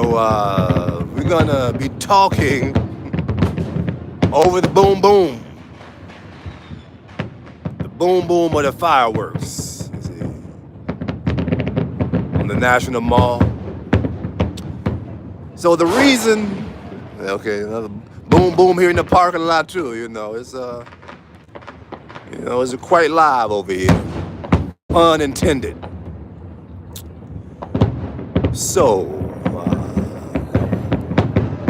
We're gonna be talking over the boom boom, the boom boom of the fireworks. You see, on the National Mall. So the reason, okay, another boom boom here in the parking lot too. It's quite live over here, pun intended. So,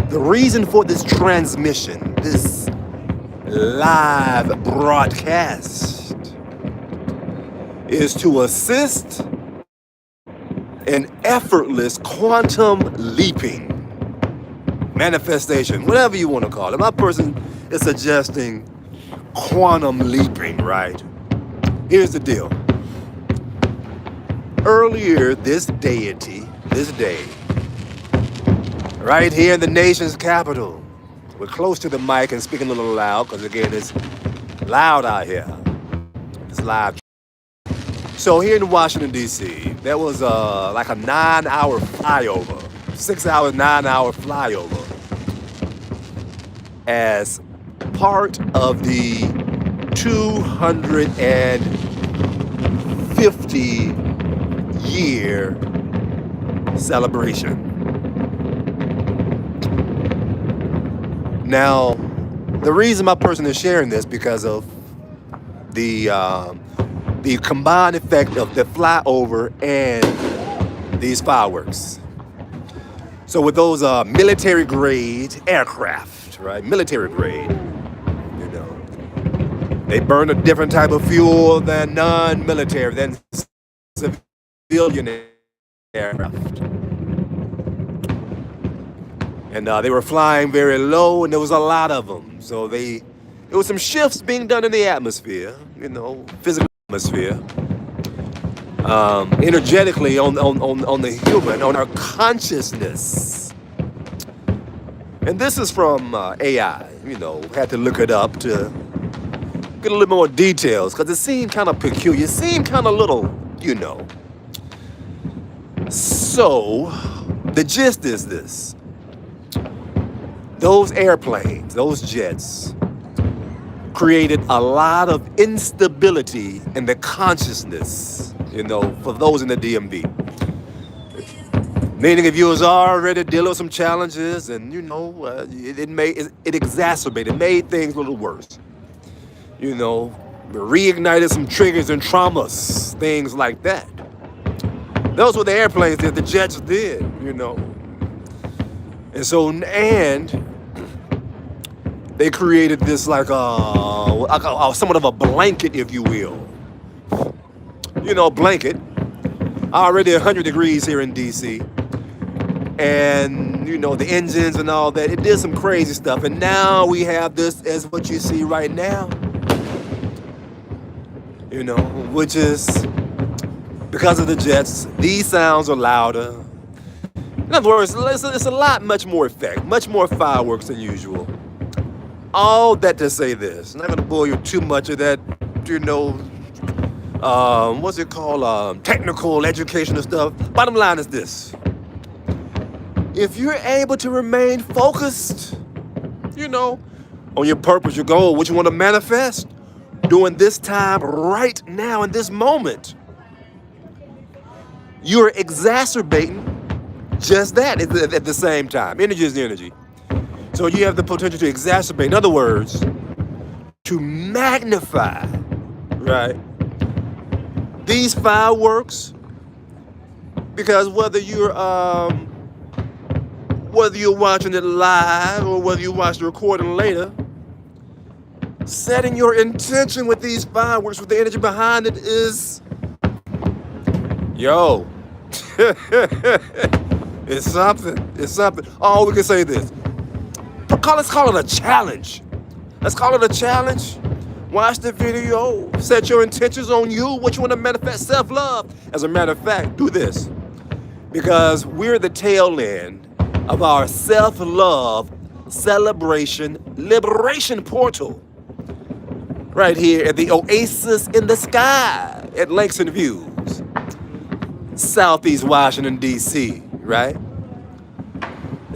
the reason for this transmission, this live broadcast, is to assist in effortless quantum leaping, manifestation, whatever you want to call it. My person is suggesting quantum leaping, right? Here's the deal. Earlier, this day, right here in the nation's capital, we're close to the mic and speaking a little loud because, again, it's loud out here. It's live. So here in Washington, D.C., there was like a 9-hour flyover, 6 hour, 9-hour flyover as part of the 250-year celebration. Now, the reason my person is sharing this because of the combined effect of the flyover and these fireworks. So with those military grade aircraft, right? Military grade, they burn a different type of fuel than non-military, than civilian aircraft. And they were flying very low, and there was a lot of them. So there was some shifts being done in the atmosphere, physical atmosphere, energetically on the human, on our consciousness. And this is from AI. Had to look it up to get a little more details because it seemed kind of peculiar. It seemed kind of little, So the gist is this. Those airplanes, those jets, created a lot of instability in the consciousness, for those in the DMV. Meaning if you was already dealing with some challenges and, it exacerbated, made things a little worse. Reignited some triggers and traumas, things like that. Those were the airplanes that the jets did, And so, they created this like somewhat of a blanket, if you will. Blanket. Already 100 degrees here in DC. And, the engines and all that. It did some crazy stuff. And now we have this as what you see right now. Which is because of the jets. These sounds are louder. In other words, it's a lot, much more effect, much more fireworks than usual. All that to say this. I'm not going to bore you too much of that, what's it called? Technical, educational stuff. Bottom line is this. If you're able to remain focused, on your purpose, your goal, what you want to manifest, during this time, right now, in this moment, you're exacerbating just that at the same time. Energy is energy. So you have the potential to exacerbate. In other words, to magnify, right, these fireworks, because whether you're watching it live or whether you watch the recording later, setting your intention with these fireworks, with the energy behind it is, it's something. It's something. Oh, we can say this. Let's call it a challenge. Let's call it a challenge. Watch the video. Set your intentions on you, what you want to manifest, self-love. As a matter of fact, do this. Because we're the tail end of our self-love celebration liberation portal. Right here at the Oasis in the Sky at Langston Views, Southeast Washington, D.C., right?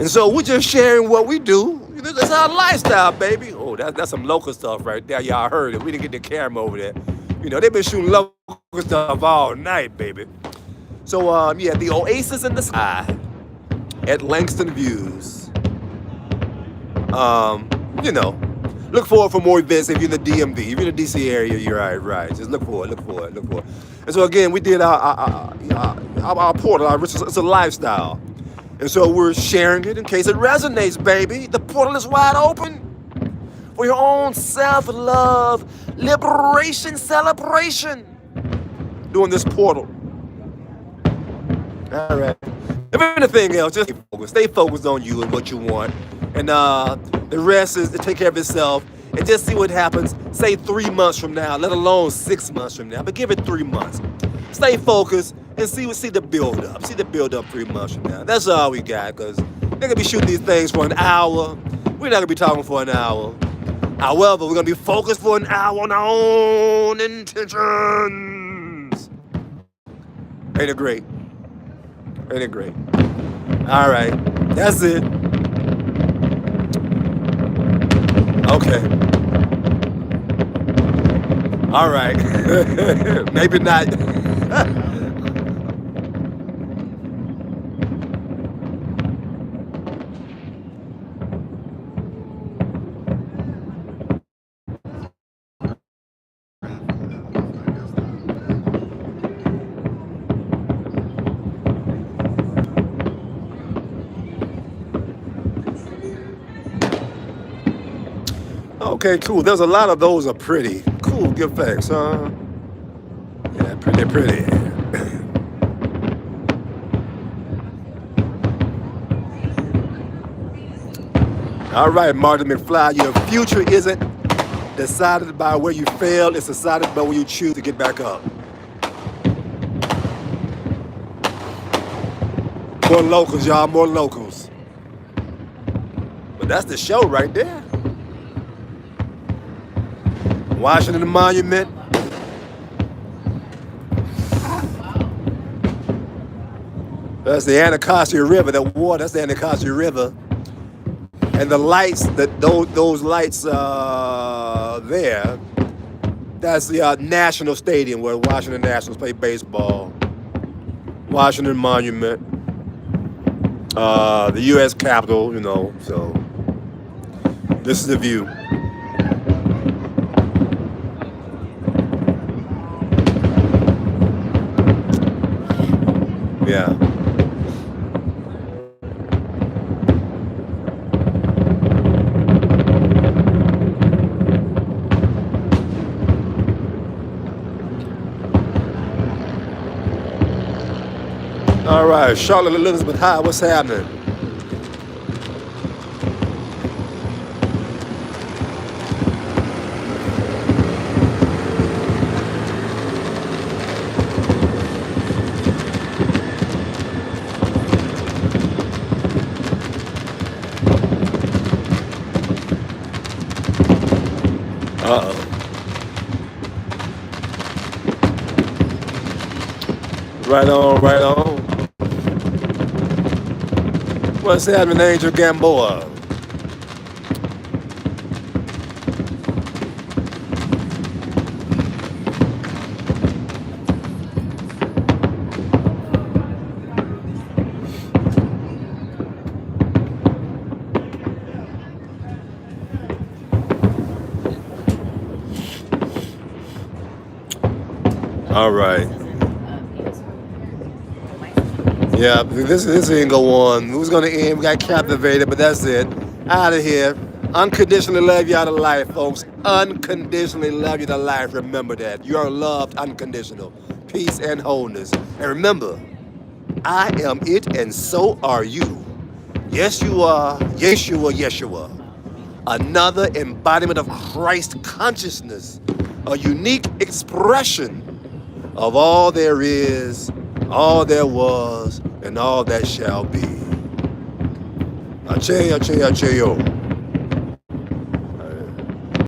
And so we're just sharing what we do. You know, that's our lifestyle, baby. Oh, that's some local stuff right there. Y'all heard it. We didn't get the camera over there. You know, they've been shooting local stuff all night, baby. So, yeah, the Oasis in the sky at Langston Views. You know, look forward for more events if you're in the DMV. If you're in the DC area, you're right. Just look for it. And so again, we did our portal. It's a lifestyle. And so we're sharing it in case it resonates, baby. The portal is wide open for your own self-love, liberation, celebration during this portal. All right. If anything else, just stay focused on you and what you want. And the rest is to take care of itself and just see what happens, say 3 months from now, let alone 6 months from now, but give it 3 months. Stay focused and see the build up. See the build up 3 months from now. That's all we got, because they're going to be shooting these things for an hour. We're not going to be talking for an hour. However, we're going to be focused for an hour on our own intentions. Ain't it great? Ain't it great? All right. That's it. Okay. All right. Maybe not. Okay, cool. There's a lot of those are pretty. Cool, give thanks, huh? Yeah, pretty. All right, Martin McFly, your future isn't decided by where you fail, it's decided by where you choose to get back up. More locals, y'all, more locals. But that's the show right there. Washington Monument. That's the Anacostia River. That water, that's the Anacostia River. And the lights, those lights there, that's the National Stadium where Washington Nationals play baseball. Washington Monument. The U.S. Capitol, you know, so this is the view. Yeah. All right, Charlotte Elizabeth High, what's happening? Uh-oh. Right on. What's happening, Angel Gamboa? All right. Yeah, this ain't go on. It was gonna end. We got captivated, but that's it. Out of here. Unconditionally love you out of life, folks. Unconditionally love you to life. Remember that. You are loved unconditional. Peace and wholeness. And remember, I am it and so are you. Yes, you are. Yes, you are. Yes, you are. Another embodiment of Christ consciousness. A unique expression of all there is, all there was, and all that shall be. Ache, ache, ache, yo.